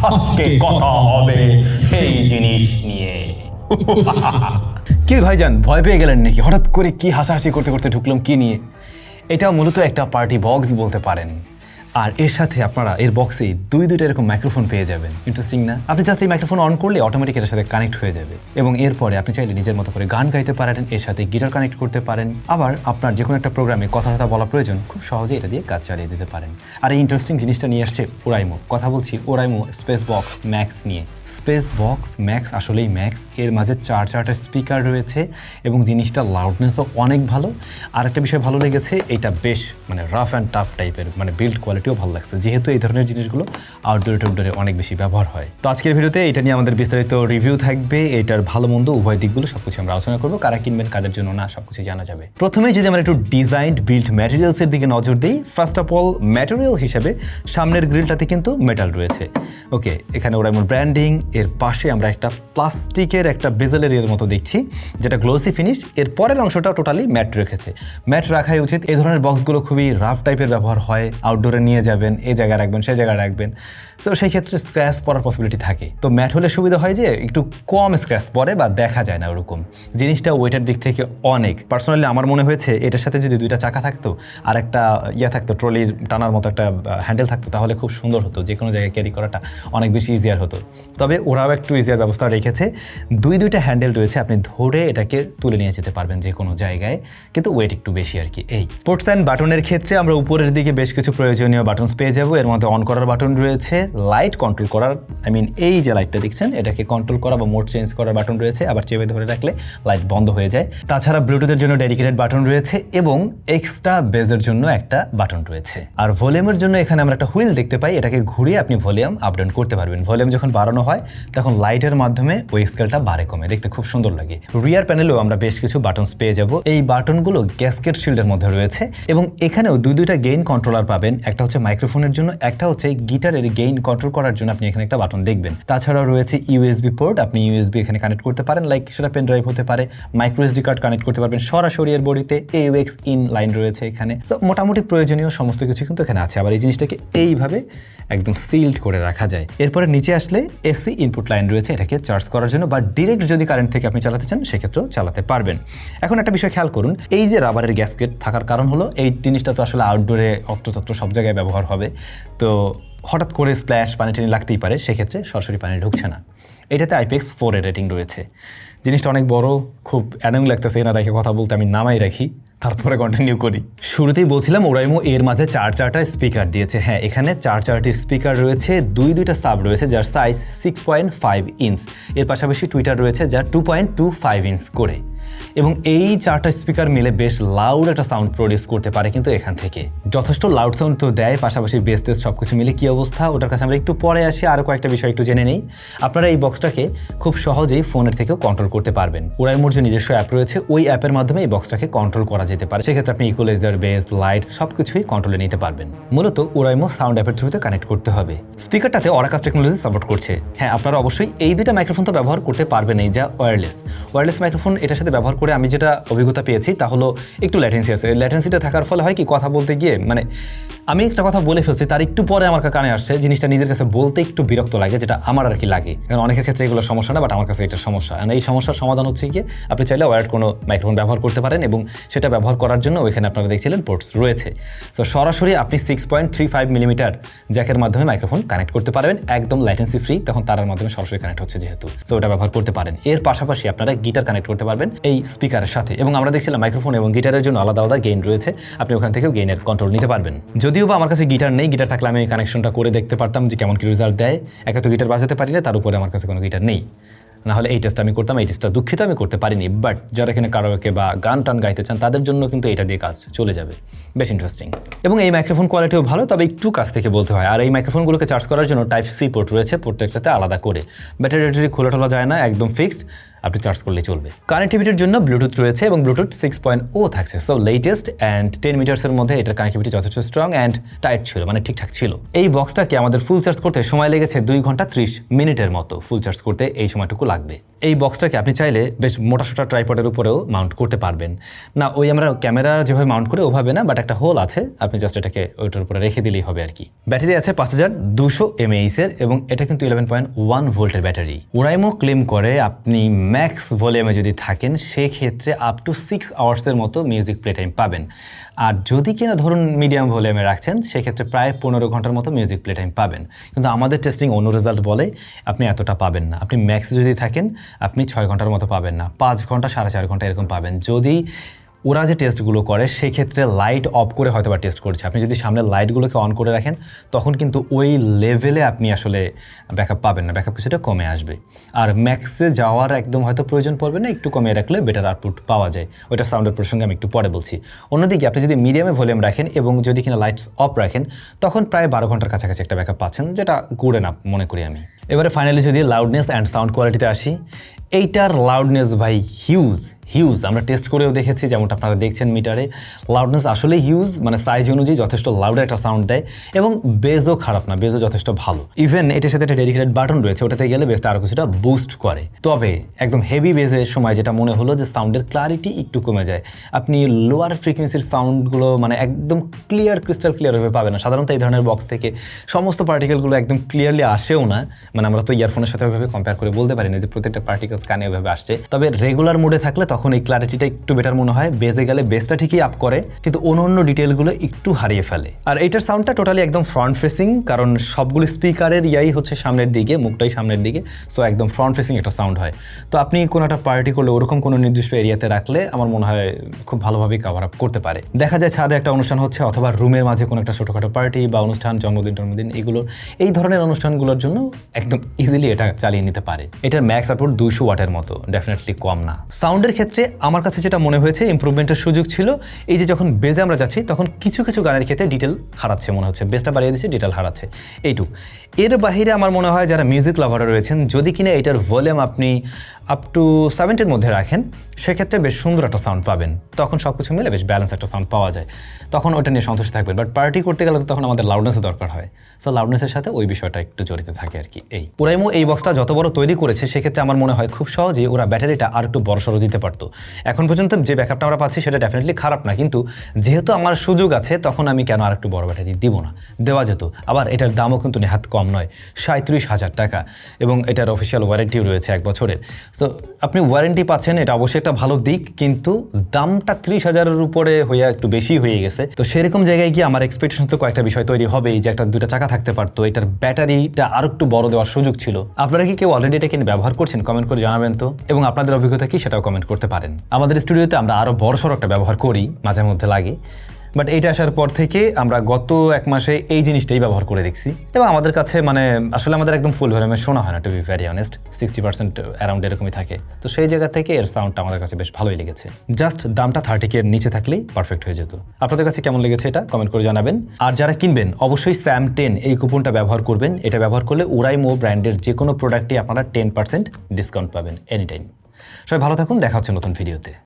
আজকে কথা হবে এই জিনিস নিয়ে। কি ভাইজান, ভয় পেয়ে গেলেন নাকি? হঠাৎ করে কি হাসাহাসি করতে করতে ঢুকলাম কি নিয়ে? এটা মূলত একটা পার্টি বক্স বলতে পারেন। আর এর সাথে আপনারা এর বক্সে দুইটা এরকম মাইক্রোফোন পেয়ে যাবেন। ইন্টারেস্টিং না? আপনি জাস্ট এই মাইক্রোফোন অন করলে অটোমেটিক এর সাথে কানেক্ট হয়ে যাবে এবং এরপরে আপনি চাইলে নিজের মতো করে গান গাইতে পারেন, এর সাথে গিটার কানেক্ট করতে পারেন। আবার আপনার যে কোনো একটা প্রোগ্রামে কথা বলা প্রয়োজন, খুব সহজে এটা দিয়ে কাজ চালিয়ে দিতে পারেন। আর এই ইন্টারেস্টিং জিনিসটা নিয়ে আসছে ওরাইমো। কথা বলছি ওরাইমো স্পেস বক্স ম্যাক্স নিয়ে। স্পেস বক্স ম্যাক্স আসলেই ম্যাক্স। এর মাঝে চারটা স্পিকার রয়েছে এবং জিনিসটা লাউডনেসও অনেক ভালো। আর একটা বিষয় ভালো লেগেছে, এটা বেশ রাফ অ্যান্ড টাফ টাইপের, বিল্ড কোয়ালিটিও ভালো লাগছে, যেহেতু এই ধরনের জিনিসগুলো আউটডোরে অনেক বেশি ব্যবহার হয়। তো আজকের ভিডিওতে এটা নিয়ে আমাদের বিস্তারিত রিভিউ থাকবে। এটার ভালো মন্দ উভয় দিকগুলো সবকিছু আমরা আলোচনা করবো। কারা কিনবেন, কাদের জন্য না, সবকিছু জানা যাবে। প্রথমে যদি আমরা একটু ডিজাইন বিল্ড ম্যাটেরিয়ালসের দিকে নজর দিই, ফার্স্ট অফ অল ম্যাটেরিয়াল হিসেবে সামনের গ্রিলটাতে কিন্তু মেটাল রয়েছে। ওকে, এখানে ওরাইমোর ব্র্যান্ডিং। এর পাশে আমরা একটা প্লাস্টিকের একটা বেজেলের এর মতো দেখছি, যেটা গ্লোসি ফিনিশ। এর পরের অংশটা টোটালি ম্যাট রেখেছে। ম্যাট রাখাই উচিত। এই ধরনের বক্সগুলো খুবই রাফ টাইপের ব্যবহার হয়, আউটডোরে নিয়ে যাবেন, এই জায়গায় রাখবেন, সেই জায়গায় রাখবেন। সো সেই ক্ষেত্রে স্ক্র্যাচ পড়ার পসিবিলিটি থাকে। তো ম্যাট হলে সুবিধা হয় যে একটু কম স্ক্র্যাচ পড়ে বা দেখা যায় না ওরকম। জিনিসটা ওয়েটের দিক থেকে অনেক। পার্সোনালি আমার মনে হয়েছে এটার সাথে যদি দুইটা চাকা থাকতো আর একটা থাকতো, ট্রলির টানার মতো একটা হ্যান্ডেল থাকতো, তাহলে খুব সুন্দর হতো। যে কোনো জায়গায় ক্যারি করাটা অনেক বেশি ইজিয়ার হতো। তবে ওরাও একটু ইজিয়ার ব্যবস্থা রেখেছে। দুইটা হ্যান্ডেল রয়েছে, আপনি ধরে এটাকে তুলে নিয়ে যেতে পারবেন যে কোনো জায়গায়, কিন্তু ওয়েট একটু বেশি আর কি। এই পোর্টস অ্যান্ড বাটনের ক্ষেত্রে আমরা উপরের দিকে বেশ কিছু প্রয়োজনীয় বাটনস পেয়ে যাবো। এর মধ্যে অন করার বাটন রয়েছে, লাইট কন্ট্রোল করার, এই যে লাইটটা দেখছেন এটাকে কন্ট্রোল করা বা মোড চেঞ্জ করার বাটন রয়েছে। আবার চেপে ধরে রাখলে লাইট বন্ধ হয়ে যায়। তাছাড়া ব্লুটুথের জন্য ডেডিকেটেড বাটন রয়েছে এবং এক্সট্রা বেজের জন্য একটা বাটন রয়েছে। আর ভলিউমের জন্য এখানে আমরা একটা হুইল দেখতে পাই, এটাকে ঘুরিয়ে আপনি ভলিউম আপ ডাউন করতে পারবেন। ভলিউম যখন বাড়ানো হয় তখন লাইটের মাধ্যমে ওই স্কেলটা বাড়ে কমে, দেখতে খুব সুন্দর লাগে। রিয়ার প্যানেলেও আমরা বেশ কিছু বাটনস পেয়ে যাব। এই বাটনগুলো গ্যাসকেট শিল্ডের মধ্যে রয়েছে এবং এখানেও দুইটা গেইন কন্ট্রোলার পাবেন। একটা হচ্ছে মাইক্রোফোনের জন্য, একটা হচ্ছে গিটারের গেইন কন্ট্রোল করার জন্য আপনি এখানে একটা বাটন দেখবেন। তাছাড়াও রয়েছে ইউএসবি পোর্ট, আপনি ইউএসবি এখানে কানেক্ট করতে পারেন, লাইক সেটা পেন ড্রাইভ হতে পারে। মাইক্রো এসডি কার্ড কানেক্ট করতে পারবেন সরাসরি এর বডিতে। AUX ইন লাইন রয়েছে এখানে। সো মোটামুটি প্রয়োজনীয় সমস্ত কিছু কিন্তু এখানে আছে। আবার এই জিনিসটাকে এইভাবে একদম সিল্ড করে রাখা যায়। এরপরে নিচে আসলে এসি ইনপুট লাইন রয়েছে এটাকে চার্জ করার জন্য, বা ডিরেক্ট যদি কারেন্ট থেকে আপনি চালাতে চান সেক্ষেত্রেও চালাতে পারবেন। এখন একটা বিষয় খেয়াল করুন, এই যে রাবারের গ্যাসকেট থাকার কারণ হলো এই জিনিসটা তো আসলে আউটডোরে অত্রতত্র সব জায়গায় ব্যবহার হবে। তো হঠাৎ করে স্প্ল্যাশ পানি টানি লাগতেই পারে, সেক্ষেত্রে সরাসরি পানি ঢুকছে না। এটাতে IPX4 এর রেটিং রয়েছে। জিনিসটা অনেক বড়, খুব অ্যানোয়িং লাগতেছে এনা রেখে কথা বলতে, আমি নামাই রাখি, তারপরে কন্টিনিউ করি। শুরুতেই বলছিলাম ওরাইমো এর মাঝে চারটা স্পিকার দিয়েছে। হ্যাঁ, এখানে চারটি স্পিকার রয়েছে, দুইটা সাব রয়েছে যার সাইজ 6.5 ইঞ্চ। এর পাশাপাশি টুইটার রয়েছে যা 2.25 ইঞ্চ করে, এবং এই চারটা স্পিকার মিলে বেশ লাউড একটা সাউন্ড প্রডিউস করতে পারে। কিন্তু এখান থেকে যথেষ্ট লাউড সাউন্ড তো দেয়, পাশাপাশি বেস টেস্ট সব কিছু মিলে কী অবস্থা ওটার কাছে আমরা একটু পরে আসি। আরও কয়েকটা বিষয় একটু জেনে নেই। আপনারা এই বক্সটাকে খুব সহজেই ফোনের থেকেও কন্ট্রোল করতে পারবেন। ওরাইমোর যে নিজস্ব অ্যাপ রয়েছে ওই অ্যাপের মাধ্যমে এই বক্সটাকে কন্ট্রোল করা যেতে পারে। সেক্ষেত্রে আপনি ইকুয়ালাইজার, বেস, লাইটস সবকিছুই কন্ট্রোলে নিতে পারবেন। মূলত ওরাইমো সাউন্ড অ্যাপের থ্রুতে কানেক্ট করতে হবে। স্পিকারটাতে অরাকাস টেকনোলজি সাপোর্ট করছে। হ্যাঁ, আপনারা অবশ্যই এই দুইটা মাইক্রোফোন তো ব্যবহার করতে পারবেন, এই যা ওয়্যারলেস মাইক্রোফোন। এটার সাথে ব্যবহার করে আমি যেটা অভিজ্ঞতা পেয়েছি তা হলো একটু ল্যাটেন্সি আছে। ল্যাটেন্সিটা থাকার ফলে হয় কি, কথা বলতে গিয়ে আমি একটা কথা বলে ফেলছি, তার একটু পরে আমার কানে আসছে, জিনিসটা নিজের কাছে বলতে একটু বিরক্ত লাগে, যেটা আমার আর কি লাগে। কারণ অনেকের ক্ষেত্রে এগুলো সমস্যা না, বাট আমার কাছে এটা সমস্যা। এই সমস্যার সমাধান হচ্ছে গিয়ে আপনি চাইলে ওয়্যার্ড কোনো মাইক্রোফোন ব্যবহার করতে পারেন, এবং সেটা ব্যবহার করার জন্য ওইখানে আপনারা দেখছিলেন পোর্টস রয়েছে। সো সরাসরি আপনি 6.35 মিলিমিটার জ্যাকের মাধ্যমে মাইক্রোফোন কানেক্ট করতে পারবেন, একদম ল্যাটেন্সি ফ্রি। তখন তার মাধ্যমে সরাসরি কানেক্ট হচ্ছে যেহেতু, সো ওটা ব্যবহার করতে পারেন। এর পাশাপাশি আপনারা গিটার কানেক্ট করতে পারবেন এই স্পিকারের সাথে, এবং আমরা দেখছিলাম মাইক্রোফোন এবং গিটারের জন্য আলাদা আলাদা গেইন রয়েছে, আপনি ওখান থেকেও গেইনের কন্ট্রোল নিতে পারবেন। যদিও বা আমার কাছে গিটার নেই, গিটার থাকলে আমি এই কানেকশনটা করে দেখতে পারতাম যে কেমন কি রেজাল্ট দেয়। একে তো গিটার বাজাতে পারি না, তার উপরে আমার কাছে কোনো গিটার নেই, না হলে এই টেস্টটা আমি করতাম। এই টেস্টটা দুঃখিত আমি করতে পারিনি, বাট যারা এখানে কারাওকে বা গান টান গাইতে চান তাদের জন্য কিন্তু এটা দিয়ে কাজ চলে যাবে। বেশ ইন্টারেস্টিং। এবং এই মাইক্রোফোন কোয়ালিটিও ভালো, তবে একটু কাছ থেকে বলতে হয়। আর এই মাইক্রোফোনগুলোকে চার্জ করার জন্য Type-C পোর্ট রয়েছে, প্রত্যেকটাতে আলাদা করে। ব্যাটারি খুলে টোলা যায় না, একদম ফিক্সড। আপনি চার্জ করলে চলবে। কানেক্টিভিটির জন্য ব্লুটুথ রয়েছে এবং ব্লুটুথ 6.0 থাকছে, সো লেটেস্ট অ্যান্ড 10 মিটার্সের মধ্যে এটার কানেক্টিভিটি যথেষ্ট স্ট্রং অ্যান্ড টাইট ছিল, মানে ঠিকঠাক ছিল। এই বক্সটাকে আমাদের ফুল চার্জ করতে সময় লেগেছে 2 ঘন্টা 30 মিনিটের মতো। ফুল চার্জ করতে এই সময়টুকু লাগবে। এই বক্সটাকে আপনি চাইলে বেশ মোটাসোটা ট্রাইপডের উপরেও মাউন্ট করতে পারবেন না, ওই আমরা ক্যামেরা যেভাবে মাউন্ট করি ওভাবে না, বাট একটা হোল আছে, আপনি জাস্ট এটাকে ওইটার উপরে রেখে দিলেই হবে আর কি। ব্যাটারি আছে 5200 mAh এর এবং এটা কিন্তু 11.1 ভোল্টের ব্যাটারি। ওরাইমো ক্লেম করে আপনি ম্যাক্স ভলিউমে যদি থাকেন সেক্ষেত্রে আপ টু 6 আওয়ার্সের মতো মিউজিক প্লে টাইম পাবেন, আর যদি কিনা ধরুন মিডিয়াম ভলিউমে রাখছেন সেক্ষেত্রে প্রায় 15 ঘন্টার মতো মিউজিক প্লে টাইম পাবেন। কিন্তু আমাদের টেস্টিং অন্য রেজাল্ট বলে আপনি এতটা পাবেন না। আপনি ম্যাক্স যদি থাকেন আপনি 6 ঘন্টার মতো পাবেন না, 5 ঘন্টা 4.5 ঘন্টা এরকম পাবেন। যদি ওরা যে টেস্টগুলো করে সেক্ষেত্রে লাইট অফ করে হয়তো বা টেস্ট করছে, আপনি যদি সামনে লাইটগুলোকে অন করে রাখেন তখন কিন্তু ওই লেভেলে আপনি আসলে ব্যাকআপ পাবেন না, ব্যাকআপ কিছুটা কমে আসবে। আর ম্যাক্সে যাওয়ার একদম হয়তো প্রয়োজন পড়বে না, একটু কমিয়ে রাখলে বেটার আউটপুট পাওয়া যায়। ওইটা সাউন্ডের প্রসঙ্গে আমি একটু পরে বলছি। অন্যদিকে আপনি যদি মিডিয়ামে ভলিউম রাখেন এবং যদি কিনা লাইটস অফ রাখেন তখন প্রায় 12 ঘন্টার কাছাকাছি একটা ব্যাকআপ পাচ্ছেন, যেটা গুড এনাফ মনে করি আমি। এবারে ফাইনালি যদি লাউডনেস অ্যান্ড সাউন্ড কোয়ালিটিতে আসি, এইটার লাউডনেস ভাই হিউজ। আমরা টেস্ট করেও দেখেছি, যেমনটা আপনারা দেখছেন মিটারে, লাউডনেস আসলে হিউজ, মানে সাইজ অনুযায়ী যথেষ্ট লাউডের একটা সাউন্ড দেয় এবং বেজও খারাপ না, বেজও যথেষ্ট ভালো। ইভেন এটার সাথে একটা ডেডিকেটেড বাটন রয়েছে, ওটাতে গেলে বেসটা আরও কিছুটা বুস্ট করে। তবে একদম হেভি বেজের সময় যেটা মনে হলো যে সাউন্ডের ক্লারিটি একটু কমে যায়, আপনি লোয়ার ফ্রিকোয়েন্সির সাউন্ডগুলো মানে একদম ক্রিস্টাল ক্লিয়ারভাবে পাবেন না। সাধারণত এই ধরনের বক্স থেকে সমস্ত পার্টিকেলগুলো একদম ক্লিয়ারলি আসেও না, মানে আমরা তো ইয়ারফোনের সাথে ওইভাবে কম্পেয়ার করে বলতে পারি না যে প্রত্যেকটা পার্টিকেলস কানে ওইভাবে আসছে। তবে রেগুলার মোডে থাকলে তখন এই ক্লারিটিটা একটু বেটার মনে হয়। বেজে গেলে বেসটা ঠিকই আপ করে কিন্তু অন্য ডিটেলগুলো একটু হারিয়ে ফেলে। আর এইটার সাউন্ডটা টোটালি একদম ফ্রন্ট ফেসিং, কারণ সবগুলো স্পিকারের হচ্ছে সামনের দিকে, মুখটাই সামনের দিকে, সো একদম ফ্রন্ট ফেসিং একটা সাউন্ড হয়। তো আপনি কোনো একটা পার্টি করলে ওরকম কোনো নির্দিষ্ট এরিয়াতে রাখলে আমার মনে হয় খুব ভালোভাবেই কভার আপ করতে পারে। দেখা যায় ছাদে একটা অনুষ্ঠান হচ্ছে অথবা রুমের মাঝে কোনো একটা ছোটোখাটো পার্টি বা অনুষ্ঠান, জন্মদিন এগুলোর এই ধরনের অনুষ্ঠানগুলোর জন্য একদম ইজিলি এটা চালিয়ে নিতে পারে। এটার ম্যাক্স আউটপুট 200 ওয়াটের মতো, ডেফিনেটলি কম না। সাউন্ডের ক্ষেত্রে আমার কাছে যেটা মনে হয়েছে ইমপ্রুভমেন্টের সুযোগ ছিল, এই যে যখন বেজে আমরা যাচ্ছি তখন কিছু গানের ক্ষেত্রে ডিটেল হারাচ্ছে মনে হচ্ছে, বেসটা বাড়িয়ে দিচ্ছে ডিটেল হারাচ্ছে, এইটুক। এর বাহিরে আমার মনে হয় যারা মিউজিক লাভাররা রয়েছেন, যদি কিনা এটার ভলিউম আপনি আপ টু 70-এর মধ্যে রাখেন সেক্ষেত্রে বেশ সুন্দর একটা সাউন্ড পাবেন। তখন সব কিছু মিলে বেশ ব্যালেন্স একটা সাউন্ড পাওয়া যায়, তখন ওটা নিয়ে সন্তুষ্ট থাকবেন। বাট পার্টি করতে গেলে তো তখন আমাদের লাউডনেসের দরকার হয়, সো লাউডনেসের সাথে ওই বিষয়টা একটু জড়িত থাকে আর কি। এই ওরাইমো এই বক্সটা যত বড় তৈরি করেছে সেক্ষেত্রে আমার মনে হয় খুব সহজেই ওরা ব্যাটারিটা আর একটু বড়সড় দিতে পারতো। এখন পর্যন্ত যে ব্যাকআপটা আমরা পাচ্ছি সেটা ডেফিনেটলি খারাপ না, কিন্তু যেহেতু আমার সুযোগ আছে তখন আমি কেন আর একটু বড় ব্যাটারি দিব না, দেওয়া যেত। আবার এটার দামও কিন্তু নেহাত কম নয়, 37,000 টাকা, এবং এটার অফিসিয়াল ওয়ারেন্টিও রয়েছে 1 বছরের। সো আপনি ওয়ারেন্টি পাচ্ছেন, এটা অবশ্যই একটা ভালো দিক, কিন্তু দামটা 30,000-এর উপরে হইয়া একটু বেশি হয়ে গেছে। তো সেরকম জায়গায় গিয়ে আমার এক্সপেকটেশন তো কয়েকটা বিষয় তৈরি হবেই, যে একটা 2টা চাকা থাকতে পারতো, এটার ব্যাটারিটা আর একটু বড় দেওয়ার সুযোগ ছিল। আপনারা কি কেউ অলরেডি এটা কিনে ব্যবহার করছেন? কমেন্ট করে জানাবেন তো, এবং আপনাদের অভিজ্ঞতা কি সেটাও কমেন্ট করতে পারেন। আমাদের স্টুডিওতে আমরা আরও বড়সড় একটা ব্যবহার করি, মাঝে মধ্যে লাগে, বাট এইটা আসার পর থেকে আমরা গত 1 মাসে এই জিনিসটাই ব্যবহার করে দেখছি এবং আমাদের কাছে মানে আসলে আমাদের একদম ফুল ভলিউমে শোনা হয় না, to be very honest, 60% around এরকমই থাকে। তো সেই জায়গা থেকে এর সাউন্ডটা আমাদের কাছে বেশ ভালোই লেগেছে। জাস্ট দামটা 30K এর নিচে থাকলেই পারফেক্ট হয়ে যেত। আপনাদের কাছে কেমন লেগেছে এটা কমেন্ট করে জানাবেন। আর যারা কিনবেন অবশ্যই SAM10 এই কুপনটা ব্যবহার করবেন। এটা ব্যবহার করলে ওরাইমো ব্র্যান্ডের যে কোনো প্রোডাক্টে আপনারা 10% ডিসকাউন্ট পাবেন এনি টাইম। সবাই ভালো থাকুন, দেখা হচ্ছে নতুন ভিডিওতে।